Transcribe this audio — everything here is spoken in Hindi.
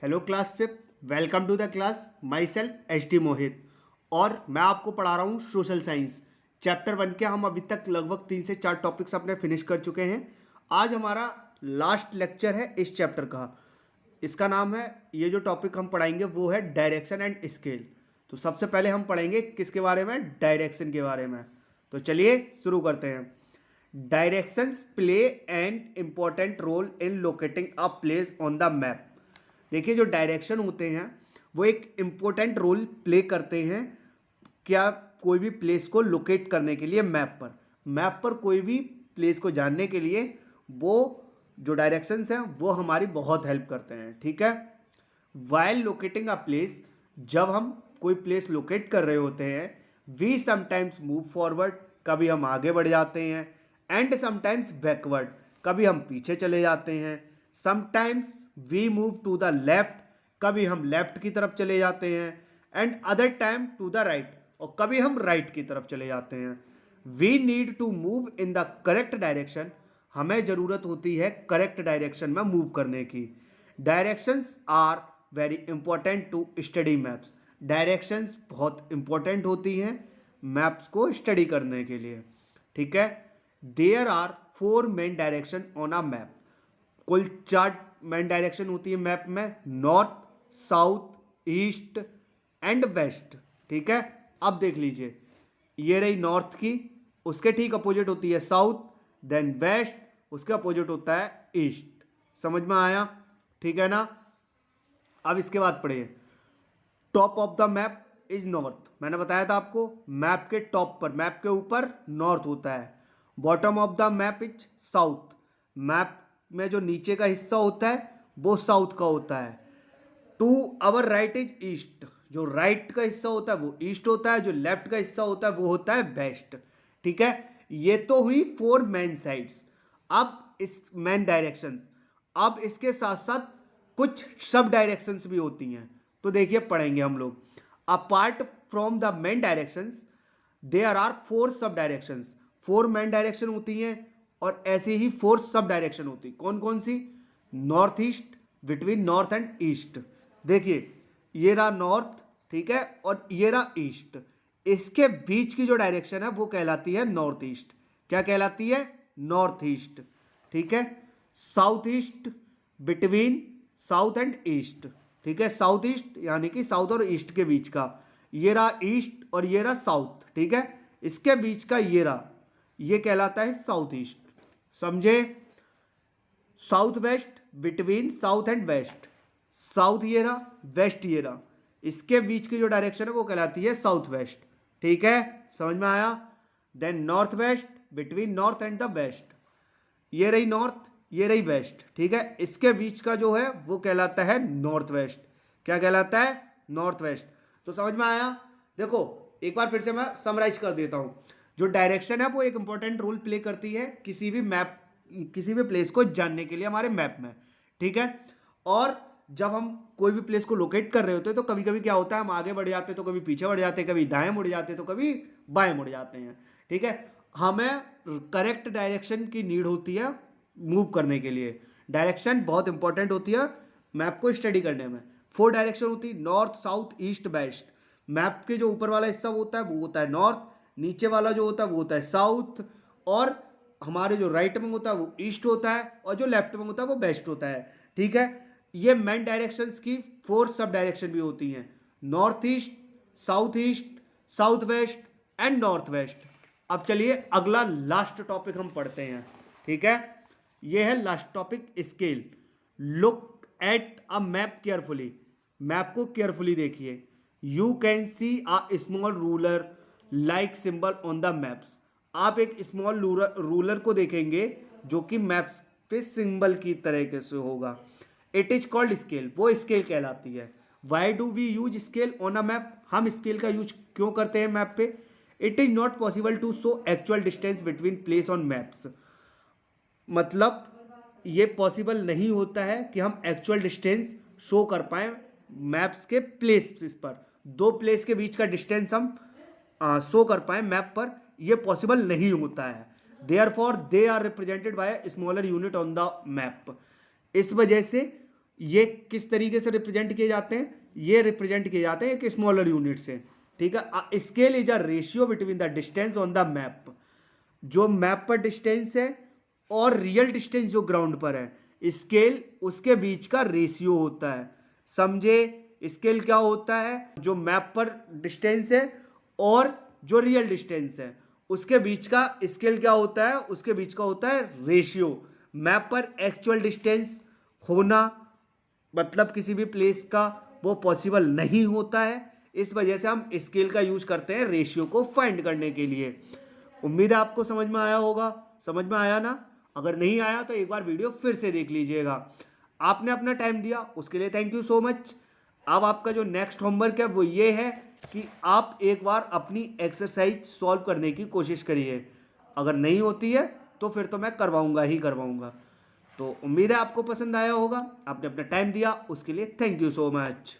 Hello class fifth, welcome to the class. Myself H D Mohit और मैं आपको पढ़ा रहा हूँ सोशल साइंस चैप्टर 1 के। हम अभी तक लगभग 3 से 4 टॉपिक्स अपने फिनिश कर चुके हैं। आज हमारा लास्ट लेक्चर है इस चैप्टर का। इसका नाम है, ये जो टॉपिक हम पढ़ाएंगे वो है डायरेक्शन एंड स्केल। तो सबसे पहले हम पढ़ेंगे किसके बारे में? डायरेक्शन के बारे में। तो चलिए शुरू करते हैं। Directions play an important role in locating a place on the map. देखिए, जो डायरेक्शन होते हैं वो एक इम्पोर्टेंट रोल प्ले करते हैं क्या कोई भी प्लेस को लोकेट करने के लिए। मैप पर कोई भी प्लेस को जानने के लिए वो जो डायरेक्शंस हैं वो हमारी बहुत हेल्प करते हैं। ठीक है। वाइल लोकेटिंग अ प्लेस, जब हम कोई प्लेस लोकेट कर रहे होते हैं, वी समटाइम्स मूव फॉरवर्ड, कभी हम आगे बढ़ जाते हैं, एंड समटाइम्स बैकवर्ड, कभी हम पीछे चले जाते हैं, sometimes we move to the left, कभी हम लेफ्ट की तरफ चले जाते हैं, and other time to the right, और कभी हम राइट की तरफ चले जाते हैं। We need to move in the correct direction, हमें जरूरत होती है करेक्ट डायरेक्शन में मूव करने की। Directions are very important to study maps, directions बहुत इंपॉर्टेंट होती हैं मैप्स को स्टडी करने के लिए। ठीक है। There are 4 main direction on a map, कुल 4 मेन डायरेक्शन होती है मैप में, north, south, east and west. ठीक है। अब देख लीजिए, ये रही नॉर्थ की, उसके ठीक अपोजिट होती है साउथ, देन वेस्ट, उसके अपोजिट होता है ईस्ट। समझ में आया? ठीक है ना। अब इसके बाद पढ़िए, top of the map is north. मैंने बताया था आपको, मैप के टॉप पर, मैप के ऊपर नॉर्थ होता है। Bottom of the map is south, map में जो नीचे का हिस्सा होता है वो साउथ का होता है। To our right is east, जो राइट का हिस्सा होता है वो ईस्ट होता है, जो लेफ्ट का हिस्सा होता है वो होता है वेस्ट। ठीक है। ये तो हुई 4 मेन साइड्स। अब इस मेन डायरेक्शंस, अब इसके साथ साथ कुछ सब डायरेक्शंस भी होती हैं। तो देखिए, पढ़ेंगे हम लोग। Apart from the main directions there are 4 sub directions. 4 main direction होती हैं और ऐसे ही 4 सब डायरेक्शन होती। कौन कौन सी? North east, between north and east. देखिए, ये रहा नॉर्थ, ठीक है, और ये रहा ईस्ट। इसके बीच की जो डायरेक्शन है वो कहलाती है नॉर्थ ईस्ट। क्या कहलाती है? North east. ठीक है। South east, between south and east. ठीक है। साउथ ईस्ट यानी कि साउथ और ईस्ट के बीच का, ये रहा ईस्ट और ये रहा साउथ। ठीक है। इसके बीच का ये रहा, ये कहलाता है साउथ ईस्ट। समझे? South west, between south and west. South ये रहा, वेस्ट ये रहा, इसके बीच की जो डायरेक्शन है वो कहलाती है साउथ वेस्ट। ठीक है। समझ में आया? Then north west, between north and the west. ये रही नॉर्थ, ये रही वेस्ट। ठीक है। इसके बीच का जो है वो कहलाता है नॉर्थ वेस्ट। क्या कहलाता है? North west. तो समझ में आया? देखो, एक बार फिर से मैं समराइज कर देता हूं। जो डायरेक्शन है वो एक इंपॉर्टेंट रोल प्ले करती है किसी भी मैप, किसी भी प्लेस को जानने के लिए हमारे मैप में। ठीक है। और जब हम कोई भी प्लेस को लोकेट कर रहे होते हैं तो कभी कभी क्या होता है, हम आगे बढ़ जाते हैं तो कभी पीछे बढ़ जाते हैं, कभी दाएं मुड़ जाते हैं तो कभी बाएं मुड़ जाते हैं। ठीक है। हमें करेक्ट डायरेक्शन की नीड होती है मूव करने के लिए। डायरेक्शन बहुत इंपॉर्टेंट होती है मैप को स्टडी करने में। 4 डायरेक्शन होती है, north, south, east, west. Map के जो ऊपर वाला हिस्सा होता है वो होता है नॉर्थ, नीचे वाला जो होता है वो होता है साउथ, और हमारे जो राइट में होता है वो ईस्ट होता है, और जो लेफ्ट में होता है वो वेस्ट होता है। ठीक है। ये मेन डायरेक्शंस की 4 सब डायरेक्शन भी होती हैं, north east, south west and north west. अब चलिए अगला लास्ट टॉपिक हम पढ़ते हैं। ठीक है। ये है last topic, scale. Look at a map carefully, map को केयरफुली देखिए। You can see a small ruler like symbol on the maps. आप एक स्मॉल रूलर को देखेंगे जो कि मैप्स पे सिंबल की तरह से होगा। इट इज कॉल्ड स्केल, वो स्केल कहलाती है। Why do we use scale on a map? हम स्केल का यूज क्यों करते हैं मैप पे? It is not possible to show actual distance between place on maps. मतलब ये पॉसिबल नहीं होता है कि हम एक्चुअल डिस्टेंस शो कर पाए मैप्स के प्लेस पर। 2 प्लेस के बीच का डिस्टेंस हम शो कर पाए मैप पर, ये पॉसिबल नहीं होता है। Therefore they are represented by smaller unit on the map. इस वजह से ये किस तरीके से रिप्रेजेंट किए जाते हैं? ये रिप्रेजेंट किए जाते हैं एक स्मॉलर यूनिट से, ठीक है। Scale is a ratio between the distance on the map. जो मैप पर डिस्टेंस है और रियल डिस्टेंस जो ग्राउंड पर है, स्केल उसके बीच का रेशियो होता है। समझे? स्केल क्या होता है? जो मैप पर डिस्टेंस है और जो रियल डिस्टेंस है उसके बीच का स्केल क्या होता है? उसके बीच का होता है रेशियो। मैप पर एक्चुअल डिस्टेंस होना मतलब किसी भी प्लेस का वो पॉसिबल नहीं होता है, इस वजह से हम स्केल का यूज करते हैं रेशियो को फाइंड करने के लिए। उम्मीद है आपको समझ में आया होगा। समझ में आया ना? अगर नहीं आया तो एक बार वीडियो फिर से देख लीजिएगा। आपने अपना टाइम दिया उसके लिए थैंक यू सो मच। अब आपका जो नेक्स्ट होमवर्क है वो ये है कि आप एक बार अपनी एक्सरसाइज सॉल्व करने की कोशिश करिए। अगर नहीं होती है तो फिर तो मैं करवाऊंगा ही करवाऊंगा। तो उम्मीद है आपको पसंद आया होगा। आपने अपना टाइम दिया उसके लिए थैंक यू सो मच।